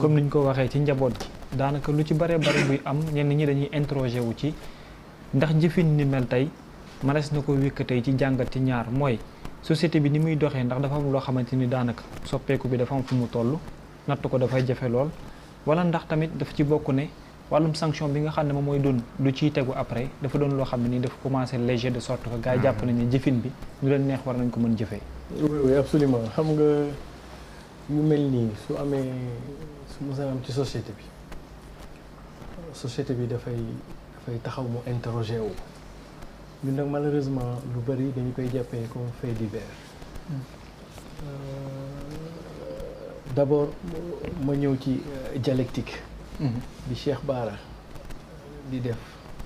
comme niñ ko waxee ci njaboot gi daanaka lu ci bare bari buy am ñenn ñi dañuy interroger wu ci ndax jëfin ni mel tey mënees na ko wékk tey ci jàngat ci ñaar mooy société bi ni muy doxee ndax dafa am loo xamante ni daanaka soppeeku bi dafa am fu mu toll natt ko dafay jafe lool wala ndax tamit daf ci bokk ne wàllum sanction bi nga xam ne moom mooy doon lu ciy tegu après dafa doon loo xam ne nii dafa commencé léger de sorte que gars yi jàpp nañ ne jëfin bi ñu leen neex war nañ ko mën jëfee. oui absolument xam nga yu mel nii su amee su mos a am ci société bi dafay taxaw mu interroger wu ñun nag malheureusement lu bari dañu koy jàppee comme fait divers. D'abord ma ñëw ci dialectique. bi Cheikh Bara di def.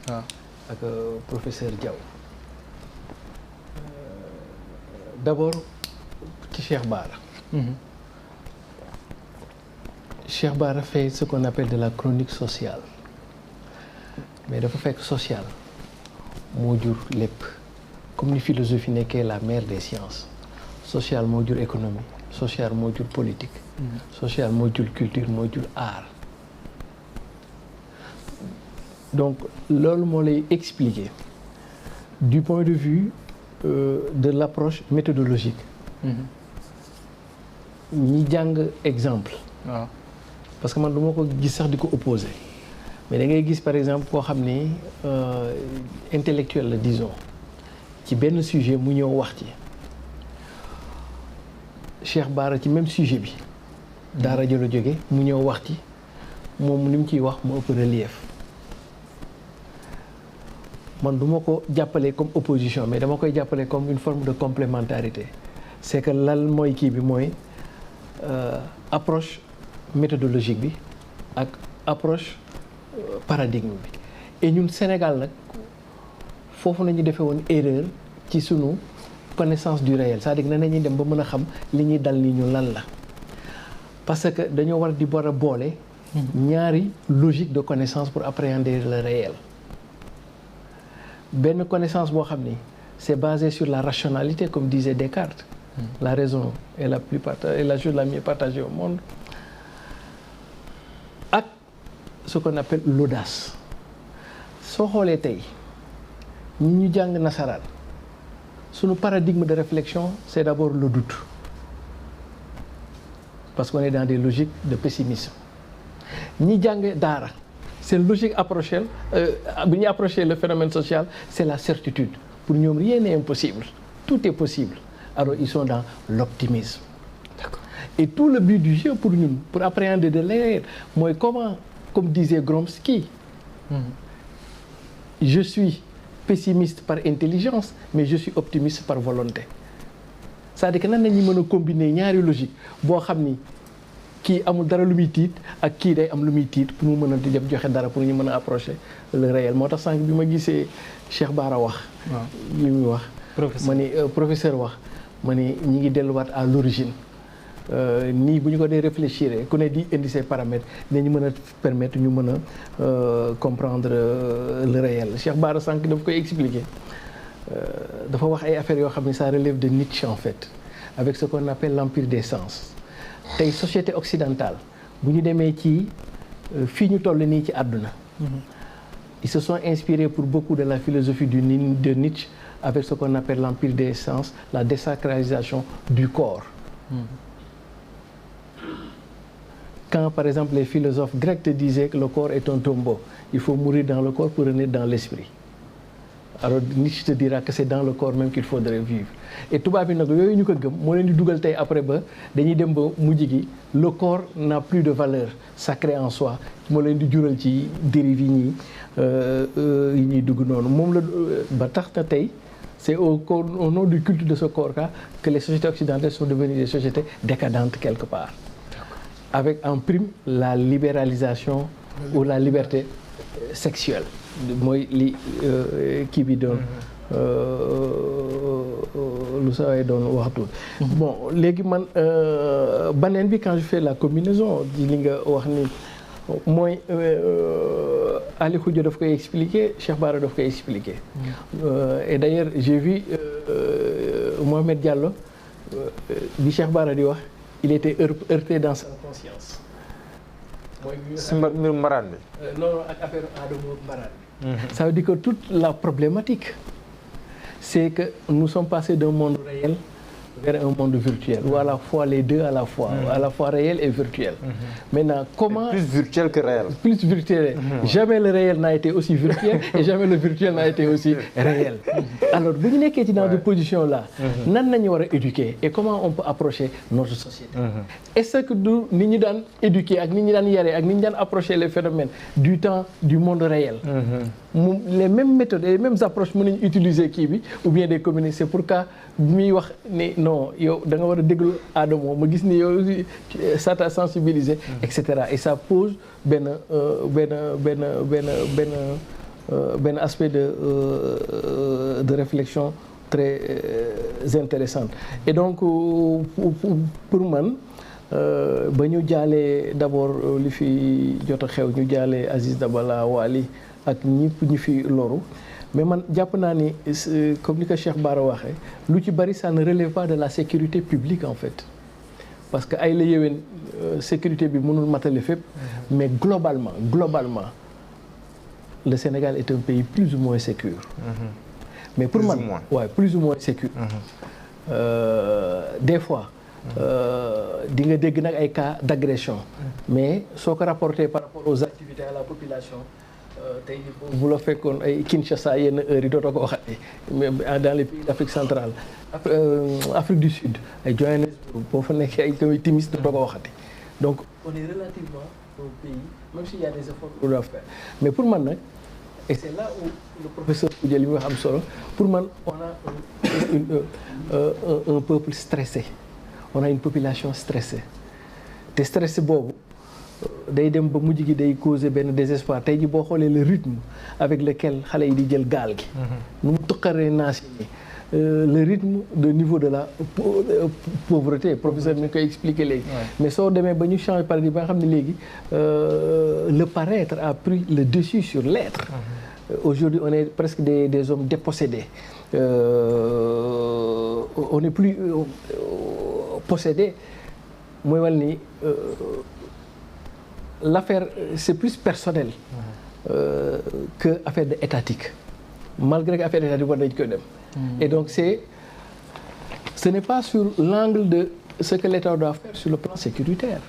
waaw ak professeur Diaw. D'abord ci Cheikh Bara. Cheikh Bara fait ce qu'on appelle de la chronique sociale mais dafa fekk social moo jur lépp comme ni philosophie nekkee la mère des sciences social moo jur économie social moo jur politique. social moo jur culture moo jur art. Donc loolu moo lay expliquer du point de vue de l'approche méthodologique. ñi jàng exemple. waaw parce que man du ma ko gis sax di ko opposer mais da ngay gis par exemple koo xam ni intellectuel la disons ci benn sujet mu ñëw wax ci Cheikh Bara ci même sujet bi daara jëla jóge mu ñëw wax ci moom ni mu ciy wax mu ëpp relief. man du ma ko jàppale comme opposition mais dama koy jàppale comme une forme de complémentarité c'est que lan mooy kii bi mooy approche méthodologique bi ak approche paradigme bi et ñun Sénégal nag foofu nañu defee woon erreur ci sunu connaissance du réel c'est-à-dire que nañuy dem ba mën a xam li ñuy dal ni ñu lan la parce que dañoo war a boole ñaari logique de connaissance pour appréhender le réel. benn connaissance boo xam ni c'est basé sur la rationalité comme disait Descartes. La raison est la chose la mieux partagée au monde. ak ce qu'on appelle l'audace soo xoolee tey ñi ñu jàng nasaraan sunu paradigme de réflexion c'est d'abord le doute parce qu'on est dans des logiques de pessimisme ñi jàng daara seen logique approchée bu ñuy approcher le phénomène social c'est la certitude pour ñoom rien n'est impossible tout est possible alors ils sont dans l'optimisme. D'accord. Et tout le but du jeu pour ñun pour appréhender de l'air mooy comment comme disait Gromsky je suis pessimiste par intelligence mais je suis optimiste par volonté c'est-à-dire que nan nañu mën a combiner ñaari logique boo xam ni kii amul dara lu muy tiit ak kii day am lu muy tiit pour mu mën a di joxe dara pour ñu mën a approcher le réel moo tax sànq bi ma gisee Cheikh Bara wax. waaw li muy wax. ma ni professeur wax ma ni ñi ngi delluwaat à l'origine nii bu ñu ko dee réfléchir ku ne di indi ses paramètres dinañu mën a permettre ñu mën a comprendre le réel Cheikh Bara sànq daf koy expliquer dafa wax ay affaires yoo xam ne ça relève de Nietzsche en fait avec ce qu'on appelle l'empire des sens. tey société occidentale bu ñu demee ci fii ñu toll nii ci àdduna ils se sont inspirés pour beaucoup de la philosophie de Nietzsche avec ce qu'on appelle l'empire des sens la désacralisation du corps quand par exemple les philosophes grecs te disaient que le corps est un tombeau il faut mourir dans le corps pour renaître dans l'esprit alors Nietzsche te dira que c'est dans le corps même qu'il faudrait vivre et tubaab yi nag yooyu ñu ko gëm moo leen di dugal tey après ba dañuy dem ba mujj gi le corps n'a plus de valeur sacrée en soi moo leen di jural ci dérive yi ñuy dugg noonu moom la ba tax na tey c'est au nom du culte de ce corps-là que les sociétés occidentales sont devenues des sociétés décadentes quelque part avec en prime la libéralisation ou la liberté sexuelle mooy li kii bi doon lu saway doon waxtu bon léegi man baneen bi quand je fais la combinaison di li nga wax ni mooy Ali Khoudia daf koy expliquer Cheikh Bara daf koy expliquer et d'ailleurs j'ai vu Mohamed Diallo bi Cheikh Bara di wax il était heurté dans sa conscience si mbirum mbaraan bi. non ak affaire Adamo mbaraan bi. Ça veut dire que toute la problématique c'est que nous sommes passés d'un monde réel vers un monde virtuel, ou à la fois les deux à la fois réel et virtuel. Maintenant, comment... Plus virtuel que réel. Plus virtuel. Jamais le réel n'a été aussi virtuel et jamais le virtuel n'a été aussi réel. Alors, bu ñu nekkee ci dans des positions là, nan nañu war a éduquer et comment on peut approcher notre société. Est-ce que du ni ñu daan éduquer ak ni ñu daan yaree ak ni ñu daan approcher les phénomènes du temps du monde réel. Les mêmes méthodes et les mêmes approches mën nañu utiliser kii bi ou bien des communes. C'est pourquoi bi muy wax ni non yow da nga war a déglu Adamo ma gis ni yow ça t'a sensibilisé et cetera et ça pose benn aspect de réflexion très intéressante et donc pour man ba ñu jaalee d'abord li fi jot a xew ñu jaalee Aziz Dabala Wali ak ñëpp ñu fi loru mais man jàpp naa ni comme ni ko Cheikh Bara waxee lu ci bari ça ne relève pas de la sécurité publique en fait parce que ay la yéwén sécurité bi mënul matale fépp mais globalement le Sénégal est un pays plus ou moins sécure mais pour man waaw plus ou moins sécure des fois di nga dégg nag ay cas d'agression mais soo ko rapporté par rapport aux activités à la population tey bu la fekkoon ay Kinshasa yenn heures yi dootoo ko waxati mais dans les pays d'Afrique centrale Afrique du Sud ay Johannesburg boo fa nekkee ay tamit Timis dootoo ko waxati donc on est relativement un pays même s'il y a des efforts qu'on doit faire mais pour man nag et c'est là où le professeur Koudia li muy wax am solo pour man on a un peuple stressé on a une population stressée te stressé boobu day dem ba mujj gi day causer benn désespoir tey ji boo xoolee le rythme avec lequel xale yi di jël gaal gi nu mu tuqaree naas yi le rythme de niveau de la pauvreté professeur mi ngi koy expliquer léegi mais soo demee ba ñu changer paradigme ba nga xam ne léegi le paraître a pris le dessus sur l'être aujourd'hui on est presque des hommes dépossédés on n'est plus possédé mooy wal ni l'affaire c'est plus personnel que affaire de étatique malgré que affaire étatique war nañ koy dem et donc ce n'est pas sur l'angle de ce que l'État doit faire sur le plan sécuritaire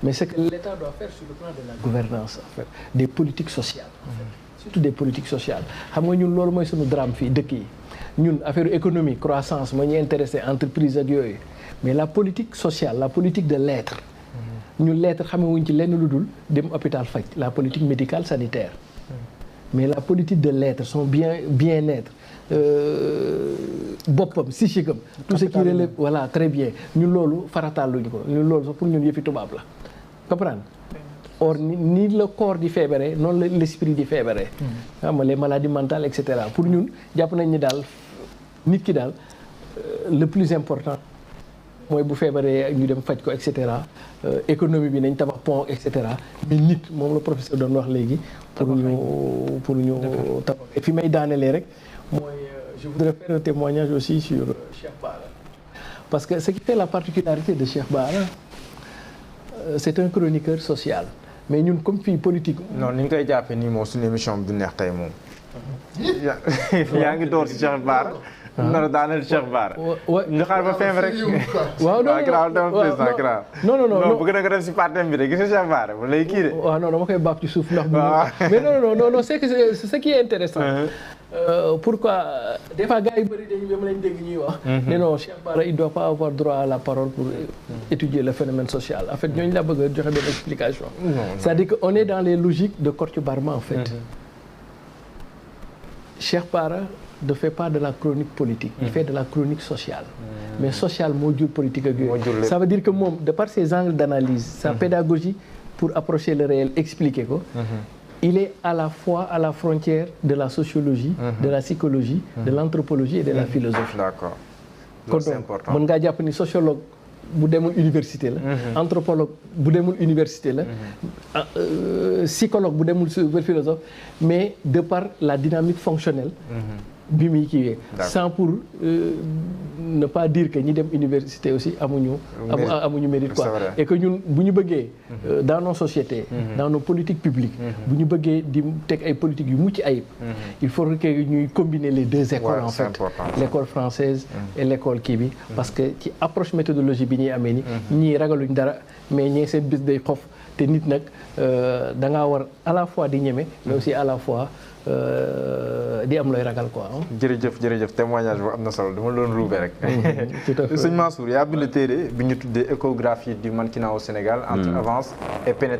mais ce que l'État doit faire sur le plan de la gouvernance en fait des politiques sociales en fait surtout des politiques sociales xam nga ñun loolu mooy sunu drame fii dëkk yi ñun affaire économie croissance moo ñu intéressé entreprise ak yooyu mais la politique sociale la politique de l'être ñun l'être xamewuñ ci lenn lu dul dem hôpital faj la politique médicale sanitaire mais la politique de l'être son bien-être boppam psychique am tout ce qui relève voilà très bien ñun loolu farataal luñ ko ñun loolu sax pour ñun yëfi tubaab la comprendre or ni le corps di feebaree noonu la l'esprit di feebaree xam nga les maladies mentales et cetera pour ñun jàpp nañ ni daal nit ki daal le plus important mooy bu feebaree ñu dem faj ko et cetera économie bi nañ tabax pont et cetera mais nit moom la professeur doon wax léegi pour ñu tabax et fi may daanelee rek mooy je voudrais faire un témoignage aussi sur Cheikh Bara parce que ce qui fait la particularité de Cheikh Bara c'est un chroniqueur social mais ñun comme fii politique non ni ñu koy jàppee nii moom suñu émission bi du neex tey moom yaa ngi door si Cheikh Bara nar a daaneel Cheikh Bara ñu xaar ba fin rek waaw non bëgg na nga dem si partem bi de gis nga Cheikh Bara ba lay kii de waaw non dama koy baab ci suuf ndax mais non c'est que ce qui est intéressant pourquoi des fois gars yi bëri dañu dama leen dégg ñuy wax ne non Cheikh Bara il doit pas avoir droit à la parole pour étudier le phénomène social en fait ñooñu la bëgg a joxe benn explication c'est-à-dire que on est dans les logiques de Kottu Barma en fait Cheikh Bara ne fait pas de la chronique politique il fait de la chronique sociale mais sociale moo jur politique ak yooyu ça veut dire que moom de par ses angles d'analyse sa pédagogie pour approcher le réel expliquer ko il est à la fois à la frontière de la sociologie de la psychologie de l'anthropologie et de la philosophie d'accord kon mën ngaa jàpp ni sociologue bu demul université la anthropologue bu demul université la psychologue bu demul philosophe mais de par la dynamique fonctionnelle bi muy kiiwee sans pour ne pas dire que ñi dem université aussi amuñu mérite quoi et que ñun bu ñu bëggee dans nos sociétés dans nos politiques publiques bu ñu bëggee di teg ay politiques yu mucc ayib il faut que ñuy combiner les deux écoles en fait l'école française et l'école kii bi parce que ci approche méthodologie bi ñuy amee ni ñii ragaluñ dara mais ñee seen bis day xof te nit nag da ngaa war à la fois di ñeme mais aussi à la fois di am looy ragal quoi. jërëjëf témoignage bu am na solo dama doon ruube rek. tout à fait sëñ Mansour yaa bind téere bi ñu tuddee échographie du mannequinat au Sénégal entre avance et pénétration.